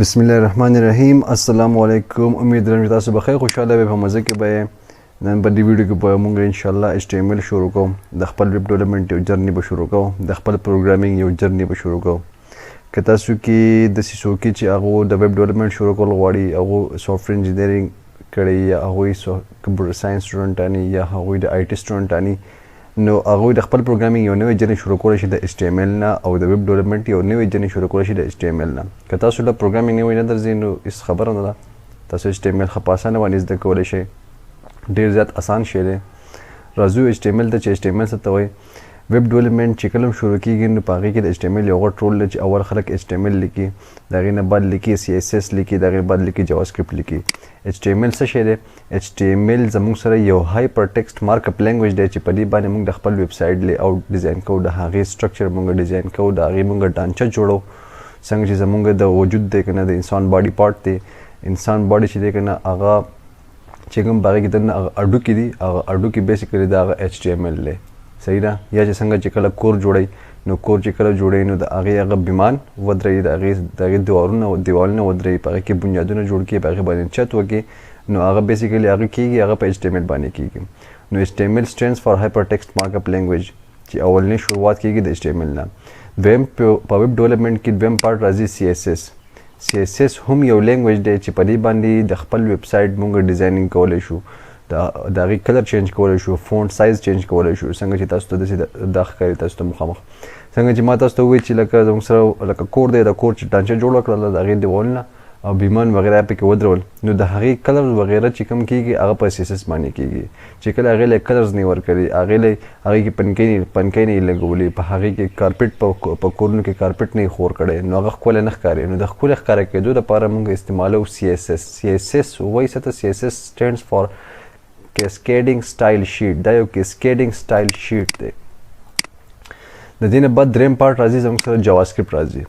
بسم الله الرحمن الرحیم. السلام علیکم. امید لرم چې تاسو بخیر خوشاله به په مزه کې به نن په دې ویډیو کې به موږ ان شاء الله HTML شروع کوم. د خپل ویب ډیولپمنٹ یو جرنی به شروع کوم. د خپل پروګرامینګ یو جرنی به شروع کوم. که تاسو کې د سیسو کې چې هغه د ویب ډیولپمنٹ شروع کول غواړي، هغه سافټویر انجینیرینګ کړي یا هغه کمپیوټر ساينس سټوډنټانی یا هغه د IT سټوډنټانی، نو هغه د خپل پروګرامینګ یو نوې جرنی شروع کولای شي د HTML نه، او د ویب ډیولپمنٹ یو نوې جرنی شروع کولای شي د HTML نه. که تاسو د پروګرامینګ نوې نه درځي نو هیڅ خبره نه ده، تاسو HTML ښه په اسانه باندې زده کولی شئ. ډېر زیات اسان شی دی. راځو HTML ته چې HTML څه ته وایي. ویب ډیولپمنٹ چې کله شروع کېږي نو په هغې کې د HTML یو غټ رول دی چې اول خلک HTML لیکي، د هغې نه بعد لیکي CSS لیکي، د هغې بعد لیکي جاواسکرپټ لیکي. HTML څه شی دی؟ HTML زموږ سره یو هایپر ټیکسټ مارک اپ لینګویج دی چې په دې باندې موږ د خپل ویب سایټ لی آوټ ډیزاین کوو، د هغې سټرکچر موږ ډیزاین کوو، د هغې موږ ډانچه جوړو. څنګه چې زموږ د وجود دی که نه د انسان باډي پارټ دی، انسان باډي چې دی که نه هغه چې کوم په هغې کې دننه هغه اډوکي دي، هغه اډوکي بیسیکلي د هغه HTML دی. صحیح ده؟ یا چې څنګه چې کله کور جوړوي نو کور چې کله جوړوي نو د هغې هغه بیمان ودروي، د هغې دیوالونه ودروي، په هغې کې بنیادونه جوړ کړي، په هغې باندې چت وکړي، نو هغه بیسیکلي هغه کېږي، هغه په HTML باندې کېږي. نو HTML stands for hyper text markup language چې اولنی شروعات کېږي د HTML نه. دویم په ویب ډیولپمنټ کې دویم پارټ راځي CSS. CSS هم یو لینګویج دی چې په دې باندې د خپل ویب سایټ موږ ډیزاینینګ کولی شو، د هغې کلر چینج کولی شو، فونټ سایز چینج کولی شو. څنګه چې تاسو ته داسې دا ښکاري تاسو ته مخامخ، څنګه چې ما تاسو ته ووایي چې لکه زموږ سره لکه کور دی، د کور چې ډانچه جوړه کړله، د هغې دیوالونه او بیمان وغیره پکې ودرول، نو د هغې کلر وغیره چې کوم کېږي هغه په CSS باندې کېږي. چې کله هغې له کلرز نه ورکړي، هغې کې پنکۍ نه یې لګولي، په هغې کې کارپېټ په کورونو کې کارپېټ نه یې خور کړی، نو هغه ښکلی نه ښکاري. نو د ښکلي ښکاره کېدو دپاره موږ استعمالوو CSS. CSS وایي څه ته؟ CSS stands for cascading style sheet. دا یو cascading style sheet دی. د دې نه بعد دریم پارټ راځي زموږ سره جاواسکرپټ راځي.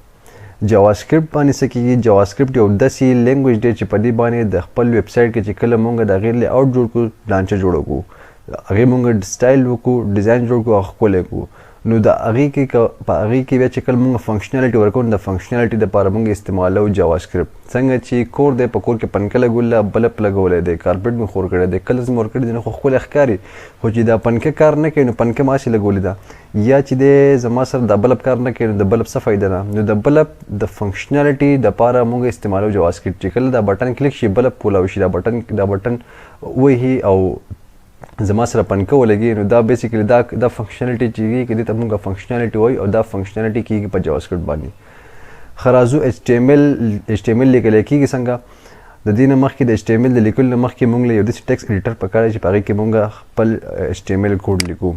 جاواسکرپټ باندې څه کېږي؟ جاواسکرپټ یو داسې لینګویج دی چې په دې باندې د خپل ویب سایټ کې چې کله موږ د هغې لی آوټ جوړ کړو، ډانچه جوړه کړو، هغې موږ سټایل وکړو، ډیزاین جوړ کړو، هغه ښکلی کړو، نو د هغې کې په هغې کې بیا چې کله موږ فنکشنالټي ورکوو نو د فنکشنالټي دپاره موږ استعمالوو جاواسکرپټ. څنګه چې کور دی، په کور کې پنکه لګوله، بلب لګولی دی، کارپېټ مې خور کړی دی، کلرز مې ورکړي دي، نو خو ښکلی ښکاري، خو چې دا پنکه کار نه کوي نو پنکه مې هسې لګولې ده، یا چې دی زما سره دا بلب کار نه کوي نو د بلب څه فایده ده؟ نو د بلب د فنکشنالټي دپاره موږ استعمالوو جاواسکرپټ. چې کله دا بټن کلیک شي بلب کولاو شي، دا بټن وهي او زما سره پنکه ولګي، نو دا بیسیکلي دا فنکشنالټي چې کېږي دې ته موږ فنکشنالټي وایو، او دا فنکشنالټي کېږي په جاواسکرپټ باندې. ښه راځو HTML لیکلی کېږي څنګه؟ د دې نه مخکې د HTML د لیکلو نه مخکې موږ له یو داسې ټیکسټ ایډیټر پکار دی چې په هغې کې موږ خپل HTML کوډ لیکو.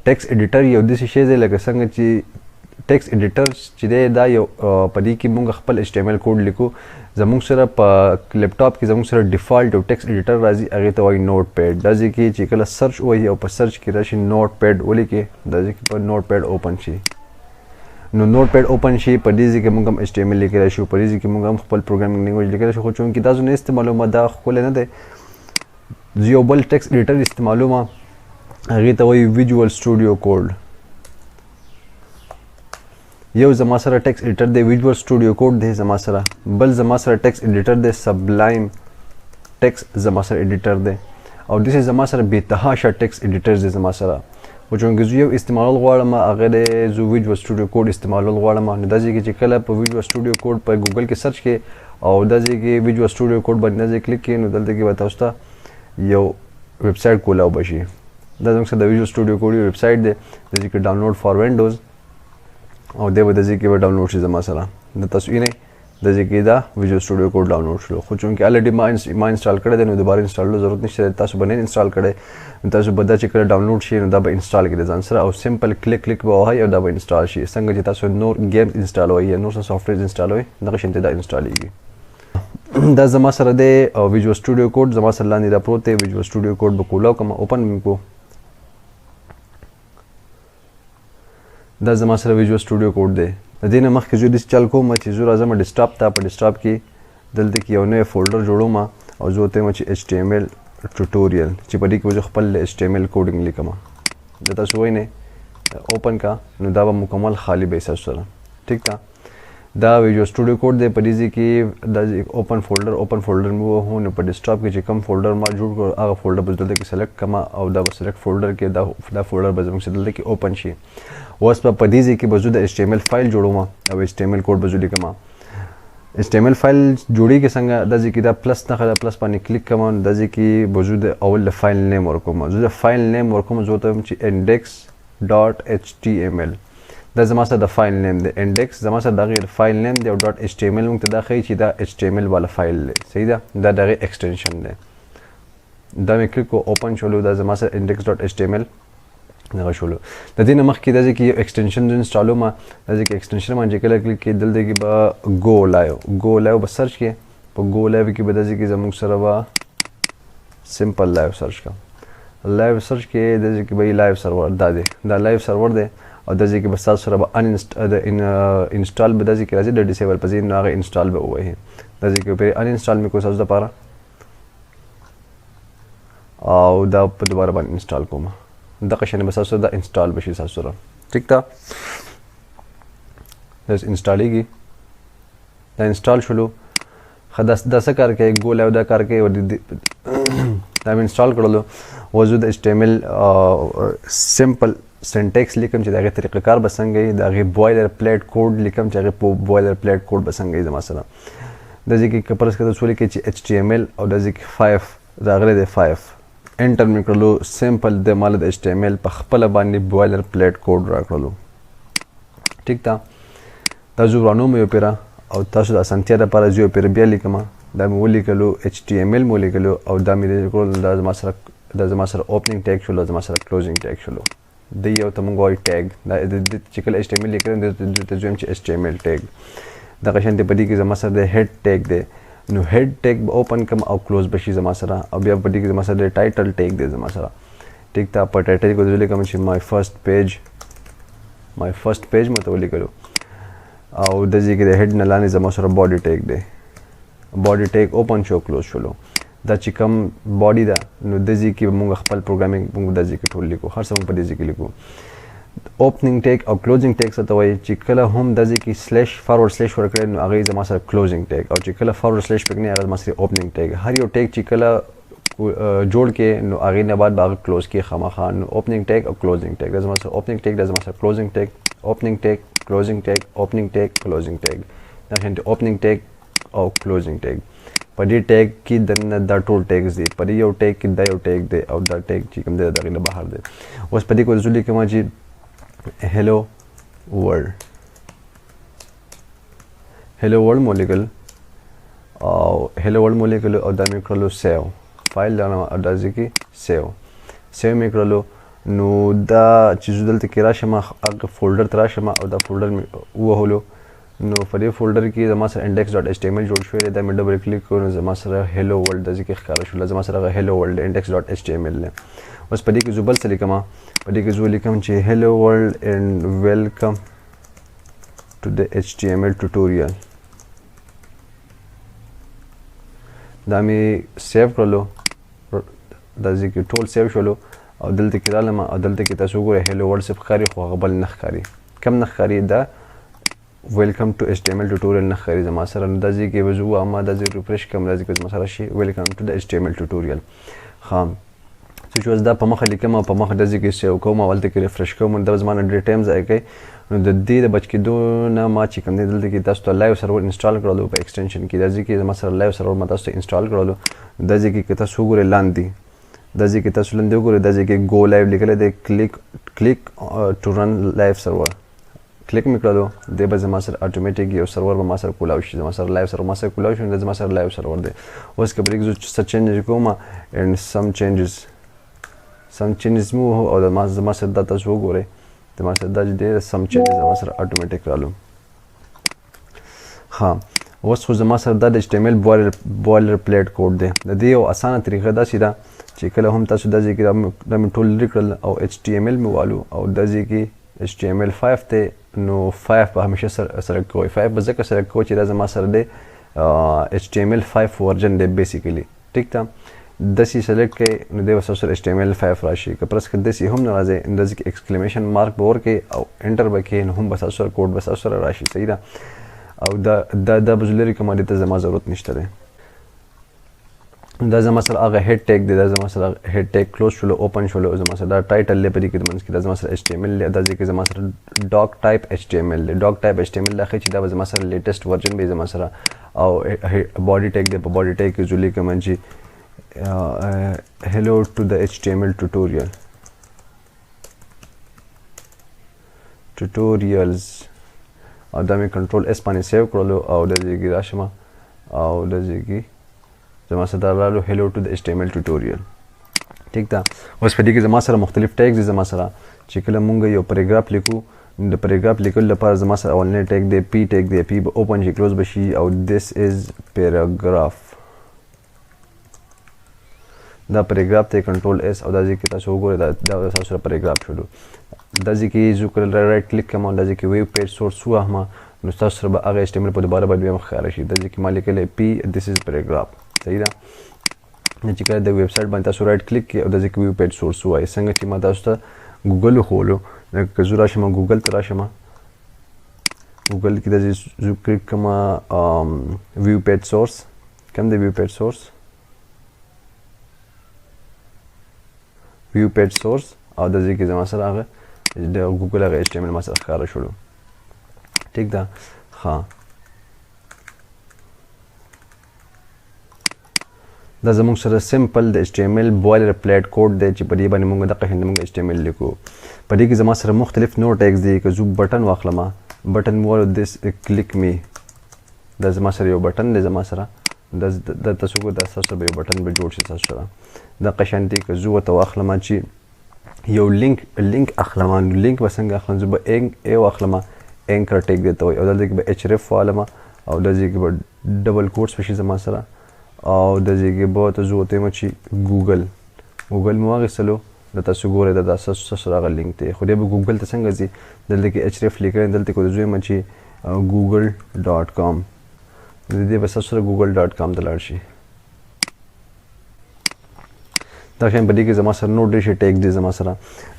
ټیکسټ ایډیټر یو داسې شی دی لکه څنګه چې ټیکسټ ایډیټر چې دی دا یو په دې کې موږ خپل HTML کوډ لیکو. زموږ سره په لیپټاپ کې زموږ سره ډیفالټ یو ټیکسټ ایډیټر راځي، هغې ته وایي نوټ پیډ. دا ځای کې چې کله سرچ ووهي او په سرچ کې راشي نوټ پیډ ولیکې، دا ځای کې په نوټ پیډ اوپن شي، نو نوټ پیډ اوپن شي، په دې ځای کې موږ هم HTML لیکلی شو، په دې ځای کې موږ هم خپل پروګرامینګ لینګویج لیکلی شو. خو چونکې تاسو نه استعمالوم دا ښکلی نه دی، زه یو بل ټیکسټ ایډیټر استعمالوم، هغې ته وایي ویژول سټوډیو کوډ. یو زما سره ټیکسټ ایډیټر دی ویژول سټوډیو کوډ دی زما سره، بل زما سره ټیکسټ ایډیټر دی سبلایم ټیکسټ زما سره ایډیټر دی، او داسې زما سره بېتحاشه ټیکسټ ایډیټرز دی زما سره. خو چونکې زه یو استعمالول غواړم هغه دی زه ویژول سټوډیو کوډ استعمالول غواړم، نو دا ځای کې چې کله په ویژول سټوډیو کوډ په ګوګل کې سرچ کې او دا ځای کې ویژول سټوډیو کوډ باندې دا ځای کلیک کړي، نو دلته کې به تاسو ته یو ویب سایټ کولاو به شي. دا زموږ سره د ویژول سټوډیو کوډ یو ویب سایټ دی، د ځای کې ډاونلوډ فار وینډوز، او دی به د ځای کې به ډاونلوډ شي زما سره. د تاسو وینئ د ځای کې دا ویژول سټوډیو کوډ ډاونلوډ شو، خو چونکې الریډي ما انسټال کړی دی نو دوباره انسټالولو ضرورت نشته دی. تاسو به نه انسټال کړی، نو تاسو به دا چې کله ډاونلوډ شي نو دا به انسټال کړئ ځان سره، او سمپل کلیک به وهئ او دا به انسټال شي. څنګه چې تاسو نور ګیمز انسټالوئ یا نور څه سافټویر انسټالوئ دغه شانتې دا انسټالیږي. دا زما سره دی ویژول سټوډیو کوډ زما سره لاندې دا پروت دی. ویژول سټوډیو کوډ به کولاو کړم، اوپن مې کړو. دا زما سره ویژول سټوډیو کوډ دی. د دې نه مخکې زه داسې چل کوم چې زه راځم ډیسکټاپ ته، په ډیسکټاپ کې دلته کې یو نوی فولډر جوړوم او زه ورته وایم چې HTML ټوټوریل، چې په دې کې به زه خپل HTML کوډینګ لیکم. دا تاسو وینئ اوپن کا، نو دا به مکمل خالی به تاسو سره. ټیک ده؟ دا ویژول سټوډیو کوډ دی په دې ځای کې دا اوپن فولډر مې ووهو نو په ډیسکټاپ کې چې کوم فولډر ما جوړ کړ هغه فولډر به دلته کې سلیکټ کړم او دا به سلیکټ فولډر کې دا فولډر به زموږ دلته کې اوپن شي. اوس په دې ځای کې به زه د HTML فایل جوړوم او HTML کوډ به زه لیکم. HTML فایل جوړیږي څنګه؟ دا ځای کې دا پلس نښه ده، پلس باندې کلیک کوم. دا ځای کې به زه د اول د فایل نیم ورکوم. زه د فایل نیم ورکوم، زه ورته وایم چې index.html. دا زما سره د فایل نیم دی. انډیکس زما سره د هغې فایل نیم دی او ډاټ HTML موږ ته دا ښیي چې دا HTML والا فایل دی. صحیح ده؟ دا د هغې ایکسټینشن دی. دا مې کلیک کړو، اوپن شولو. دا زما سره index.html دغه شولو. د دې نه مخکې دا ځای کې یو ایکسټینشن زه انسټالوم. دا ځای کې ایکسټینشن باندې کله کلیک کړې دلته کې به ګو لایو به سرچ کړې. په ګو لایو کې به دا ځای کې زموږ سره به سمپل لایو سرچ کړم. لایو سرچ کې دا ځای کې به لایو سرور دا دی، دا لایو سرور دی. او دا ځای کې به ستاسو سره به انسټال به دا ځای کې راځي د ډیسیبل په ځای نو هغه انسټال به ووهي. دا ځای کې پرې ان انسټال مې کړو ستاسو دپاره او دا په دوباره باندې انسټال کوم. دغه شان به ستاسو دا انسټال به شي ستاسو سره. ټیک ده؟ دا انسټالیږي، دا انسټال شولو. ښه دا څه کار کوي؟ ګول او دا کار کوي. دا مې انسټال کړلو. اوس زه د HTML سمپل سنټیکس لیکم چې د هغې طریقه کار به څنګه وي، د هغې بوایلر پلیټ کوډ لیکم چې هغې په بوایلر پلیټ کوډ به څنګه وي زما سره. دا ځای کې که فرض کړه تاسو ولیکئ چې HTML او دا ځای کې 5 راغلی دی 5 انټر مې کړلو. سمپل د ماله د HTML په خپله باندې بوایلر پلیټ کوډ راکړلو. ټیک ده؟ دا زه ورانوم یو پیره او تاسو د اسانتیا دپاره زه یو پیره بیا لیکم. دا مې ولیکلو HTML مې ولیکلو او دا مې کړلو. دا زما سره اوپننګ ټیګ شولو، زما سره کلوزنګ ټیګ شولو. د یو ته مونږ وایو ټیګ. دا چې کله HTML لیکل دلته زه وایم چې HTML ټیګ. دغه شانتې په دې کې زما سره د هیډ ټیګ دی. نو هیډ ټیګ به اوپن کړم او کلوز به شي زما سره. او بیا په دې کې زما سره د ټایټل ټیګ دی زما سره. ټیک ده؟ په ټایټل کې زه لیکم چې مای فرست پیج مې ته ولیکلو. او د ځای کې د هیډ نه لاندې زما سره باډي ټیګ دی. باډي ټیګ اوپن شو، کلوز شولو. دا چې کوم باډي ده نو د ځای کې موږ خپل پروګرامینګ موږ د ځای کې ټول لیکو، هر څه موږ په دې ځای کې لیکو. اوپننګ ټیګ او کلوزنګ ټیګ څه ته وایي؟ چې کله هم د ځای کې سلیش فارورډ سلیش ورکړی نو هغه زما سره کلوزنګ ټیګ، او چې کله فارورډ سلیش پکې نه هغه زما سره اوپننګ ټیګ. هر یو ټیګ چې کله جوړ کې نو هغې نه بعد به هغه کلوز کې خامخا. نو اوپننګ ټیګ او کلوزنګ ټیګ دا زما سره اوپننګ ټیګ، دا زما سره کلوزنګ ټیګ. اوپننګ ټیګ، کلوزنګ ټیګ، اوپننګ ټیګ، کلوزنګ ټیګ. دا شانتې اوپننګ ټیګ او کلوزنګ ټیګ. په دې ټیګ کې دننه دا ټول ټیګز دي. په دې یو ټیګ کې دا یو ټیګ دی او دا ټیګ چې کوم دی د هغې نه بهر دی. اوس په دې کې زه لیکم چې هیلو ورلډ مو لیکل او هیلو ورلډ مو لیکلو او دا مې کړلو سیو. فایل دا ځای کې سیو مې کړلو. نو دا چې زه دلته کې راشم هغه فولډر ته راشم او دا فولډر مې ووهلو. نو په دې فولډر کې زما سره index.html جوړ شوی دی. دا مې ډبل کلیک کړو نو زما سره هیلو ورلډ د ځای کې ښکاره شول. زما سره هغه هیلو ورلډ index.html دی. اوس په دې کې زه بل څه لیکم. په دې کې زه لیکم چې هیلو ورلډ اینډ ویلکم ټو د HTML ټوټوریال. دا مې سیو کړلو. دا ځای کې ټول سیو شولو او دلته کې رالم او دلته کې تاسو وګورئ هیلو ورلډ صرف ښکاري خو هغه بل نه ښکاري. کم نه ښکاري؟ دا ویلکم ټو HTML ټوټوریال نه ښکاري زما سره. نو دا ځای کې به زه ووایم دا ځای ریفرش کړم، دا ځای کې زما سره شي ویلکم ټو د HTML ټوټوریال. ښه چې اوس دا په مخه لیکم او په مخه دا ځای کې سیو کوم او هلته کې ریفرش کوم دا زما نه ډېر ټایم ضایع کوي. نو د دې د بچ کېدو نه ما چې کوم دی دلته کې تاسو ته لایو سرور انسټال کړلو په ایکسټینشن کې. دا ځای کې زما سره لایو سرور ما تاسو ته انسټال کړلو. دا ځای کې که تاسو وګورئ لاندې دا ځای کې تاسو لاندې وګورئ دا ځای کې ګو لایو لیکلی دی. کلیک ټو رن لایو سرور کلیک مې کړلو. دی به زما سره اټومیټیک یو سرور به ما سره کولاو شي. زما سره لایو سرور ما سره کولاو شي نو زما سره لایو سرور دی. اوس که پرې کې زه څه چینج کوم اینډ سم چینجز مې ووهو او زما سره دا تاسو وګورئ زما سره دا چې دی سم چینجز زما سره اټومیټیک رالو. ښه اوس خو زما سره دا د HTML بوایلر پلیټ کوډ دی. د دې یو اسانه طریقه داسې ده چې کله هم تاسو دا ځای کې دا مې ټول لرې کړل او HTML مې والو او دا ځای کې HTML5 دی نو 5 به همیشه سلیکټ کوئ. 5 به ځکه سلیکټ کوئ چې دا زما سره دی HTML5 ورژن دی بیسیکلی. ټیک ده؟ داسې سلیکټ کړئ نو دی به ستاسو سره HTML5 راشي. که پرس که داسې هم نه راځي نو داسې کې ایکسکلیمیشن مارک به ورکړئ او انټر به کړئ نو هم به ستاسو سره کوډ به ستاسو سره راشي. صحیح ده؟ او دا به لري کومه دې ته زما ضرورت نشته دی. دا زما سره هغه هیډ ټیګ دی، دا زما سره هیډ ټیګ کلوز شولو اوپن شولو، زما سره دا ټایټل دی په دې کې د منځ کې، دا زما سره HTML دی، دا ځکه زما سره ډاک ټایپ HTML دی. ډاک ټایپ HTML دا ښه چې دا به زما سره لیټیسټ ورژن به زما سره، او باډي ټیګ دی، په باډي ټیګ کې زه لیکم چې hello to the HTML tutorials او دا مې کنټرول اس باندې سیو کړلو او د دې کې راشم او د دې کې زما سره دا رالو hello to the HTML tutorial. ٹھیک ده. اوس په دې کې زما سره مختلف ټیګز دي. زما سره چې کله مونږ یو پیراګراف لیکو، د پیراګراف لیکلو لپاره زما سره اولنی ټیګ دی پی ټیګ دی، پی به اوپن شي کلوز بشي او this is paragraph. دا پیراګراف ته کنټرول اس او دا ځکه تاسو وګورئ دا تاسو سره پیراګراف شروع. دا ځکه زه کله رائټ کلیک کوم دا ځکه ویب پیج سورس واهمه نو تاسو سره به هغه HTML په دوباره باندې مخکاره شي. دا ځکه ما لیکلی پی this is paragraph. صحیح ده. چې کله د ویب سایټ باندې تاسو رائټ کلیک کړئ او دا ځکه ویب پیج سورس وایي، څنګه چې ما تاسو ته ګوګل وښولو، که زه راشم ګوګل ته راشم، ګوګل کې دا زه کلیک کوم ویو پیج سورس، کوم دی ویو پیج سورس، ویو پیج سورس او د ځکه زما سره هغه د ګوګل هغه HTML ما سره ښکاره شولو. ټیک ده. ښه، دا زموږ سره سمپل د HTML بوایلر پلیټ کوډ دی چې په دې باندې موږ دغه شان موږ HTML لیکو. په دې کې زما سره مختلف نور ټیګز دي. که زه بټن واخلم، بټن مور دس کلیک می، دا زما سره یو بټن دی، زما سره د تاسو کو د تاسو به یو بټن به جوړ شي تاسو سره. دا قشانتي که زه ورته واخلم چې یو لینک اخلم، لینک به څنګه اخلم؟ زه به ای واخلم، اینکر ټیګ دی ته وایي، او دلته کې به href والم او دلته کې به ډبل کوټس وشي زما سره، او د ځای به ته زه ورته وایم چې ګوګل مې واخیستلو، د تاسو ګورئ دا تاسو سره هغه لینک دی. خو دی به ګوګل ته څنګه ځي؟ دلته کې href لیکلی، دلته کې زه وایم چې google.com، د دې به تاسو سره google.com ته لاړ شي. دا شیان په دې کې زما سره نور ډېر شي ټیګ دی،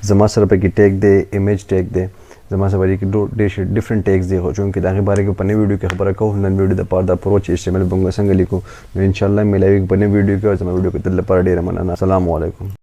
زما سره پکې ټیګ دی، ایمیج ټیګ دی، زما سره په دې کې ډېر شي ډفرنٹ ټیګز دی. خو چونکې د هغې باره کې په نوې ویډیو کې خبره کوو، نن ویډیو دپاره دا پرو چې HTML به موږ څنګه لیکو، نو انشاءالله میلاویږي په نوې ویډیو کې. او زما ویډیو کتلو لپاره ډېره مننه. السلام علیکم.